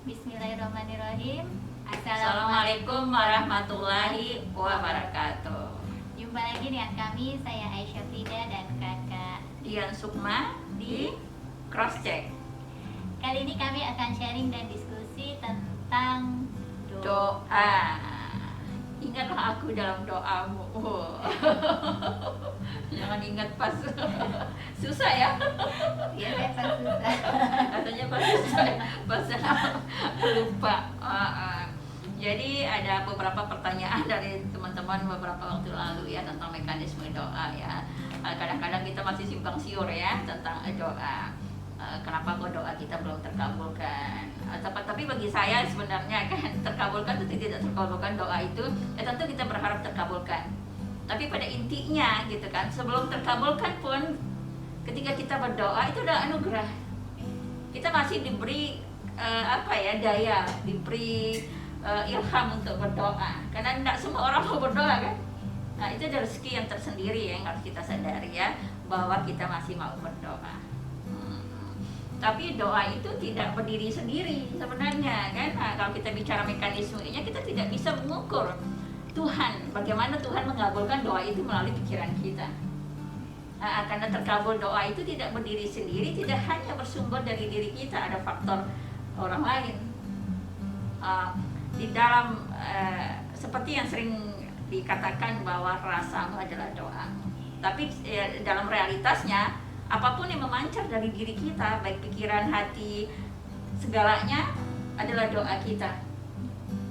Bismillahirrahmanirrahim. Assalamualaikum warahmatullahi wabarakatuh. Jumpa lagi dengan kami, saya Aisyah Frida dan kakak Dian Sukma di Cross Check. Kali ini kami akan sharing dan diskusi tentang Doa. Ingatlah aku dalam doamu. Jangan ingat pas susah ya. Ya, saya pas susah. Katanya pas susah, pas lupa. Jadi ada beberapa pertanyaan dari teman-teman beberapa waktu lalu ya tentang mekanisme doa ya. Kadang-kadang kita masih simpang siur ya tentang doa. Kenapa kok doa kita belum terkabulkan? Tapi bagi saya sebenarnya kan terkabulkan itu tidak terkabulkan doa itu ya tentu kita berharap terkabulkan. Tapi pada intinya gitu kan sebelum terkabulkan pun ketika kita berdoa itu adalah anugerah. Kita masih diberi daya, diberi ilham untuk berdoa. Karena tidak semua orang mau berdoa kan. Nah itu adalah rezeki yang tersendiri yang harus kita sadari ya bahwa kita masih mau berdoa. Tapi doa itu tidak berdiri sendiri sebenarnya kan. Nah, kalau kita bicara mekanismenya kita tidak bisa mengukur Tuhan, bagaimana Tuhan mengabulkan doa itu melalui pikiran kita. Nah, karena terkabul doa itu tidak berdiri sendiri, tidak hanya bersumber dari diri kita, ada faktor orang lain. Di dalam seperti yang sering dikatakan bahwa rasamu adalah doa. Tapi dalam realitasnya apapun yang memancar dari diri kita, baik pikiran, hati, segalanya adalah doa kita.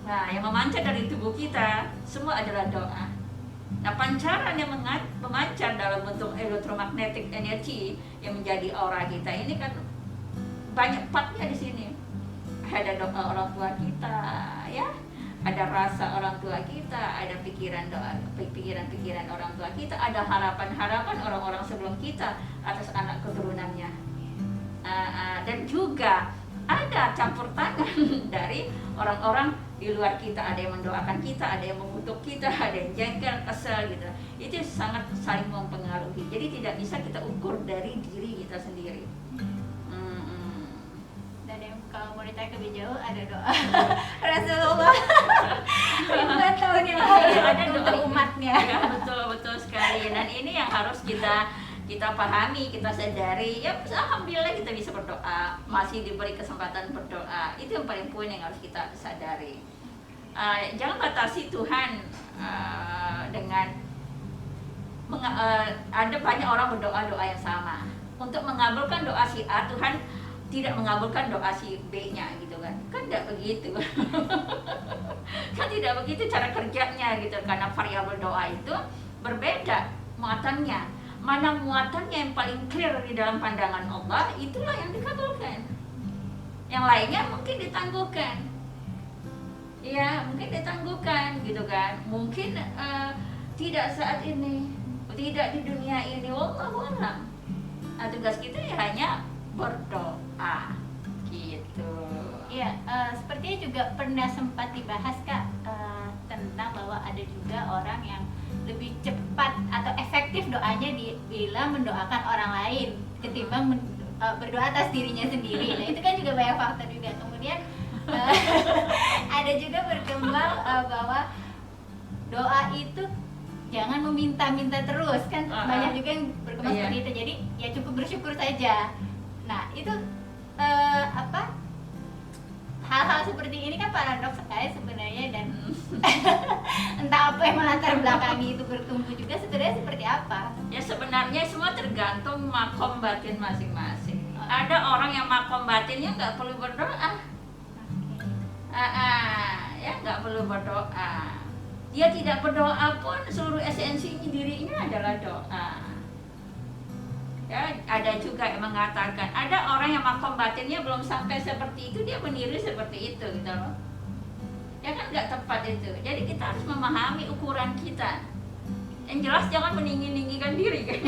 Nah, yang memancar dari tubuh kita, semua adalah doa. Nah, pancaran yang memancar dalam bentuk elektromagnetic energy yang menjadi aura kita ini kan banyak partnya di sini. Ada doa orang tua kita, ya. Ada rasa orang tua kita, ada pikiran orang tua kita, ada harapan orang-orang sebelum kita atas anak keturunannya. Dan juga ada campur tangan dari orang-orang di luar kita, ada yang mendoakan kita, ada yang mengutuk kita, ada yang jengkel, kesel gitu. Itu sangat saling mempengaruhi. Jadi tidak bisa kita ukur dari diri kita sendiri. Kalau mau ditanya lebih jauh ada doa Rasulullah ribuan tahun yang lalu ada untuk umatnya. Ya, betul sekali. Dan ini yang harus kita pahami, kita sadari. Ya alhamdulillah kita bisa berdoa, masih diberi kesempatan berdoa. Itu yang paling poin yang harus kita sadari. Jangan batasi Tuhan dengan ada banyak orang berdoa yang sama. Untuk mengabulkan doa si A, Tuhan tidak mengabulkan doa si B-nya gitu kan tidak begitu. Kan tidak begitu cara kerjanya gitu, karena variabel doa itu berbeda muatannya. Mana muatannya yang paling clear di dalam pandangan Allah, itulah yang dikabulkan. Yang lainnya mungkin ditangguhkan. Ya, mungkin ditangguhkan gitu kan. Mungkin tidak saat ini, tidak di dunia ini, wallahu a'lam. Nah, tugas kita ya hanya berdoa gitu. Iya, sepertinya juga pernah sempat dibahas Kak tentang bahwa ada juga orang yang lebih cepat atau efektif doanya bila mendoakan orang lain ketimbang berdoa atas dirinya sendiri. Nah itu kan juga banyak faktor juga. Kemudian ada juga berkembang bahwa doa itu jangan meminta-minta terus kan. Banyak juga yang berkembang seperti itu. Jadi ya cukup bersyukur saja. Nah itu hal-hal seperti ini kan paradoks sekali sebenarnya, dan entah apa yang melatar belakangi itu bertumbuh juga sebenarnya seperti apa. Ya sebenarnya semua tergantung makom batin masing-masing. Ada orang yang makom batinnya nggak perlu berdoa, ya nggak perlu berdoa. Dia tidak berdoa pun seluruh esensinya dirinya adalah doa. Ya, ada juga yang mengatakan ada orang yang makom batinnya belum sampai seperti itu, dia meniru seperti itu gitu loh. Ya kan nggak tepat itu. Jadi kita harus memahami ukuran kita. Yang jelas jangan meninggi-ninggikan diri kan.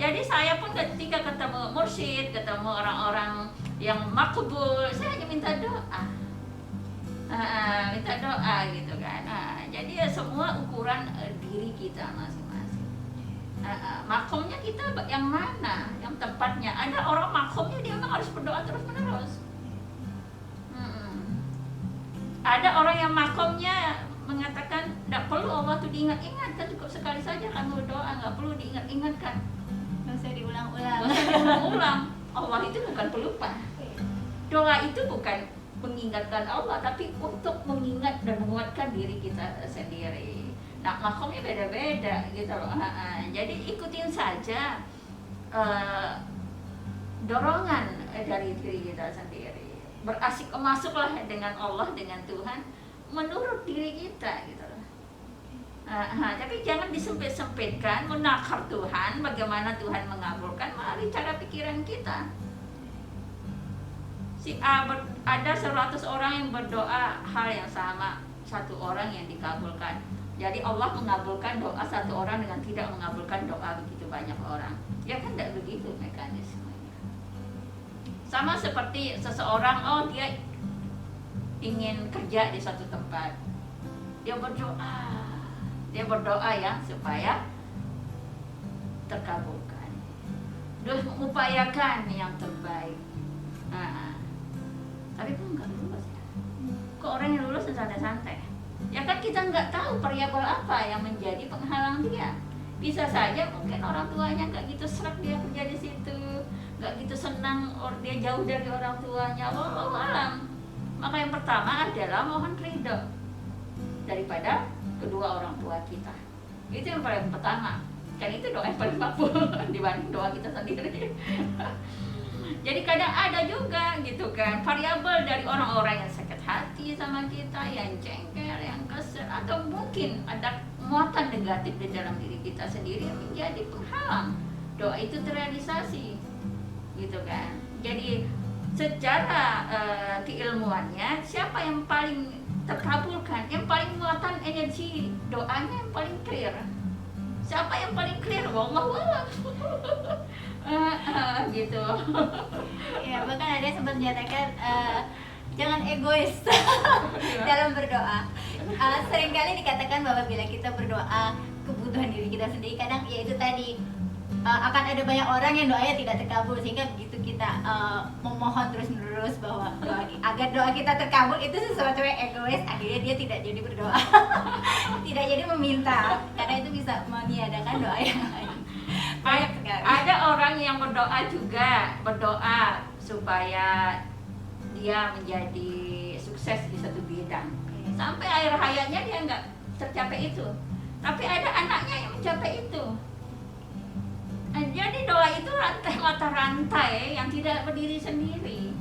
Jadi saya pun ketika ketemu mursyid, ketemu orang-orang yang makbul, saya hanya minta doa. Minta doa gitu kan. Jadi ya semua ukuran diri kita masing-masing. Makomnya kita yang mana yang tepatnya. Ada orang makomnya dia memang harus berdoa terus Ada orang yang makomnya mengatakan tidak perlu Allah tuh diingat-ingatkan, cukup sekali saja kamu berdoa, nggak perlu diingat-ingatkan, Nggak usah diulang-ulang. nggak usah diulang-ulang. Allah itu bukan pelupa. Doa itu bukan mengingatkan Allah, tapi untuk mengingat dan menguatkan diri kita sendiri. Nah, makomnya beda-beda gitu loh. Jadi ikutin saja dorongan dari diri kita sendiri. Berasik masuklah dengan Allah, dengan Tuhan, menurut diri kita gitu loh. Tapi jangan disempit-sempitkan, menakar Tuhan, bagaimana Tuhan mengabulkan melalui cara pikiran kita. Ada 100 orang yang berdoa hal yang sama, satu orang yang dikabulkan. Jadi Allah mengabulkan doa satu orang dengan tidak mengabulkan doa begitu banyak orang. Ya kan tidak begitu mekanismenya. Sama seperti seseorang, dia ingin kerja di suatu tempat, dia berdoa ya supaya terkabulkan, dia mengupayakan yang terbaik. Tapi kok nggak lulus ya? Kok orang yang lulus santai-santai? Ya kan kita nggak tahu variabel apa yang menjadi penghalang dia. Bisa saja mungkin orang tuanya nggak gitu serak dia kerja di situ, nggak gitu senang, dia jauh dari orang tuanya. Wallahu alam. Maka yang pertama adalah mohon ridho daripada kedua orang tua kita. Itu yang paling pertama. Dan itu doa yang paling makbul dibanding doa kita sendiri. Jadi kadang ada juga gitu kan variabel dari orang-orang yang sakit hati sama kita, yang jengkel, yang kesel, atau mungkin ada muatan negatif di dalam diri kita sendiri yang menjadi penghalang doa itu terrealisasi, gitu kan. Jadi secara keilmuannya siapa yang paling terkabulkan, yang paling muatan energi doanya yang paling clear? Siapa yang paling clear? Wallahu a'lam. Gitu. Ya, bahkan ada yang sempat menyatakan jangan egois dalam berdoa. Seringkali dikatakan bahwa bila kita berdoa kebutuhan diri kita sendiri, kadang ya itu tadi akan ada banyak orang yang doanya tidak terkabul, sehingga begitu kita memohon terus-menerus bahwa agar doa kita terkabul, itu sesuatu yang egois, akhirnya dia tidak jadi berdoa. Tidak jadi meminta, karena itu bisa meniadakan doa yang lain. Ada orang yang berdoa supaya dia menjadi sukses di satu bidang, sampai akhir hayatnya dia nggak tercapai itu, tapi ada anaknya yang mencapai itu. Jadi doa itu mata rantai yang tidak berdiri sendiri.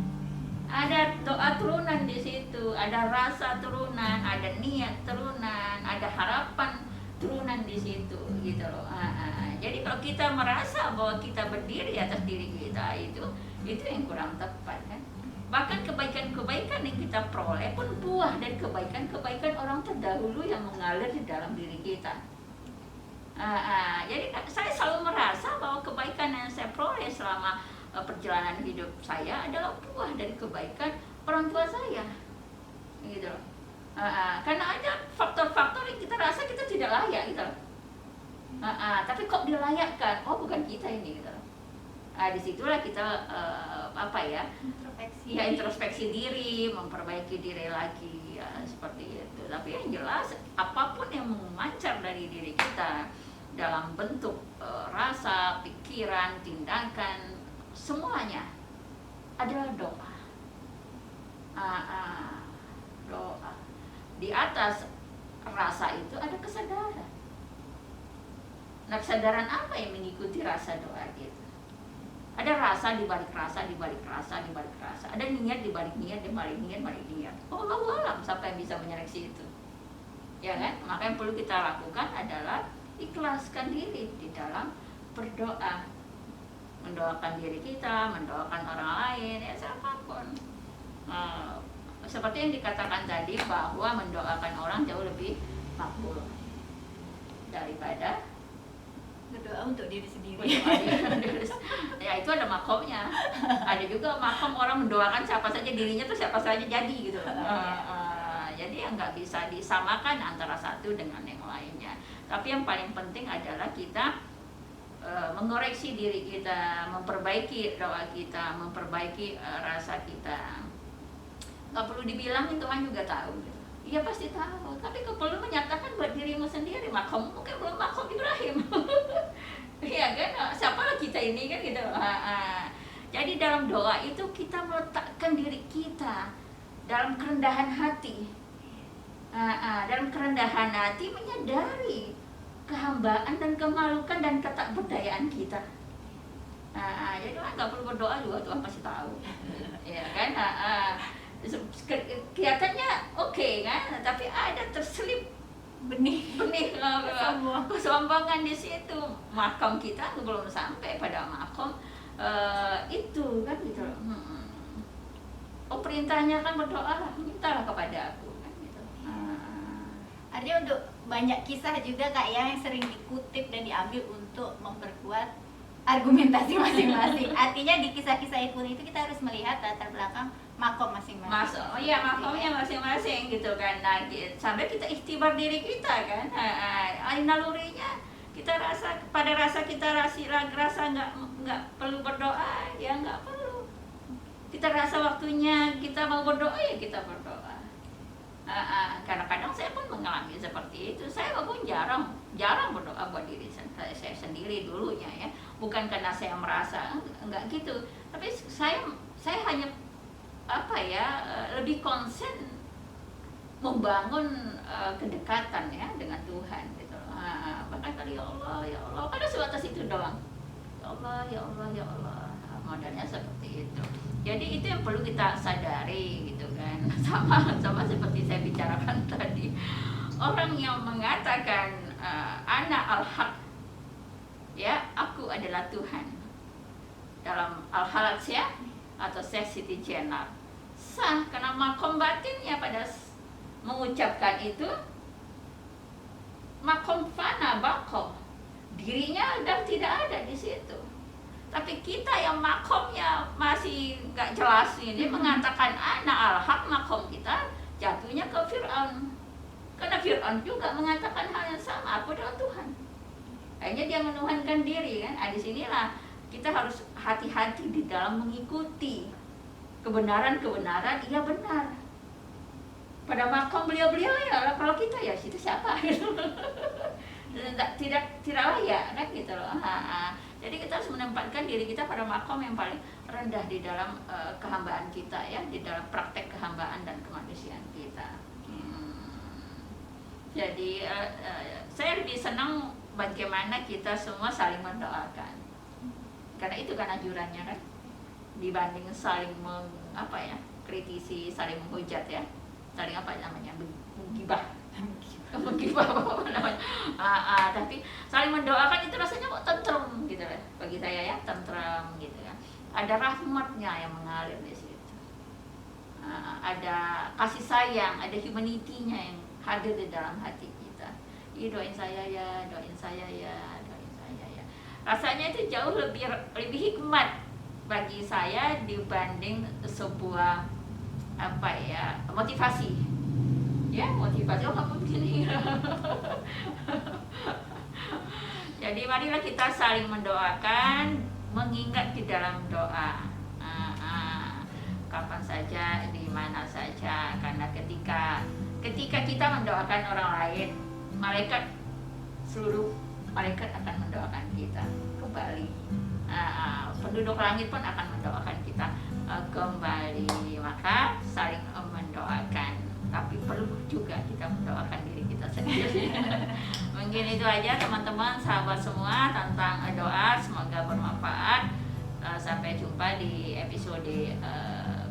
Ada doa turunan di situ, ada rasa turunan, ada niat turunan, ada harapan turunan di situ, gitu loh. Jadi kalau kita merasa bahwa kita berdiri atas diri kita, itu yang kurang tepat kan. Bahkan kebaikan-kebaikan yang kita peroleh pun buah dari kebaikan-kebaikan orang terdahulu yang mengalir di dalam diri kita. Jadi saya selalu merasa bahwa kebaikan yang saya peroleh selama perjalanan hidup saya adalah buah dari kebaikan orang tua saya, gitu loh. Karena ada faktor-faktor yang kita rasa kita tidak layak, gitu loh. Tapi kok dilayakkan? Oh, bukan kita ini, gitu loh. Disitulah kita introspeksi diri, memperbaiki diri lagi, ya, seperti itu. Tapi yang jelas apapun yang memancar dari diri kita dalam bentuk rasa, pikiran, tindakan, semuanya adalah doa. Doa. Di atas rasa itu ada kesadaran. Nah, kesadaran apa yang mengikuti rasa doa gitu? Ada rasa di balik rasa, di balik rasa, di balik rasa. Ada niat di balik niat, di balik niat, balik niat. Allahu a'lam siapa yang bisa menyeleksi itu. Ya kan? Maka yang perlu kita lakukan adalah ikhlaskan diri di dalam berdoa. Mendoakan diri kita, mendoakan orang lain, ya siapapun. Seperti yang dikatakan tadi bahwa mendoakan orang jauh lebih makbul daripada berdoa untuk diri sendiri. Ya itu ada makomnya. Ada juga makom orang mendoakan siapa saja, dirinya tuh siapa saja jadi gitu. Jadi yang nggak bisa disamakan antara satu dengan yang lainnya. Tapi yang paling penting adalah kita mengoreksi diri kita, memperbaiki doa kita, memperbaiki rasa kita. Nggak perlu dibilang, Tuhan juga tahu gitu. Iya pasti tahu, tapi kau perlu menyatakan buat dirimu sendiri, makom mungkin belum makom Ibrahim. Iya kan, siapalah kita ini kan gitu. Jadi dalam doa itu kita meletakkan diri kita dalam kerendahan hati. Dalam kerendahan hati menyadari kehambaan dan kemalukan dan ketakberdayaan kita. Jadi nggak perlu berdoa juga Tuhan pasti tahu, ya kan? Kelihatannya oke kan, tapi ada terselip benih kesombongan di situ. Makom kita belum sampai pada makom itu kan gitu. Perintahnya kan berdoa, mintalah kepada aku kan gitu. Artinya untuk banyak kisah juga Kak ya yang sering dikutip dan diambil untuk memperkuat argumentasi masing-masing. Artinya di kisah-kisah itu kita harus melihat latar belakang makom masing-masing. Makomnya masing-masing gitu kan. Nah, sampai kita ikhtibar diri kita kan. Nalurinya kita rasa kita rasa nggak perlu berdoa, ya nggak perlu. Kita rasa waktunya kita mau berdoa, ya kita berdoa. Kadang-kadang saya pun mengalami seperti itu. Saya pun jarang berdoa buat diri saya sendiri dulunya ya. Bukan karena saya merasa enggak gitu, tapi saya hanya lebih konsen membangun kedekatan ya dengan Tuhan gitu. Bahkan kali ya Allah pada sebatas itu doang. Ya Allah modelnya seperti itu. Jadi itu yang perlu kita sadari gitu kan. Sama seperti saya bicarakan tadi, orang yang mengatakan ana al-haq, ya aku adalah Tuhan, dalam Al-Halatsya atau Syekh Siti Jenar sah karena makom batinnya pada mengucapkan itu. Makom fana bako, dirinya dan tidak ada di situ. Tapi kita yang makomnya masih nggak jelas ini mengatakan ana al-haq, makom kita jatuhnya ke Fir'aun. Karena Fir'aun juga mengatakan hal yang sama, aku adalah Tuhan. Akhirnya dia menuhankan diri kan. Di sinilah kita harus hati-hati di dalam mengikuti kebenaran, iya benar. Pada makom beliau-beliau ya, kalau kita ya situ siapa gitu. tidak layak kan gitu loh. Jadi kita harus menempatkan diri kita pada makom yang paling rendah di dalam kehambaan kita ya, di dalam praktek kehambaan dan kemanusiaan kita. Jadi saya lebih senang bagaimana kita semua saling mendoakan, karena itu kan anjurannya kan, dibanding saling kritisi, saling menghujat ya, saling menggibah apa namanya. Tapi saling mendoakan itu rasanya kok tentrem gitu ya, bagi saya ya, tentrem gitu ya. Ada rahmatnya yang mengalir di situ, ada kasih sayang, ada humanity-nya yang hadir di dalam hati kita. Doain saya ya. Rasanya itu jauh lebih hikmat bagi saya dibanding sebuah motivasi. Ya, motivasi kamu begini. Jadi marilah kita saling mendoakan, mengingat di dalam doa. Kapan saja, di mana saja, karena ketika kita mendoakan orang lain, seluruh malaikat akan mendoakan kita kembali. Penduduk langit pun akan mendoakan kita kembali. Maka saling mendoakan, tapi perlu juga kita mendoakan diri kita sendiri. Mungkin itu aja teman-teman, sahabat semua, tentang doa. Semoga bermanfaat. Sampai jumpa di episode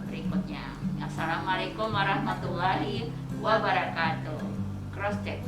berikutnya. Assalamualaikum warahmatullahi wabarakatuh. Cross check.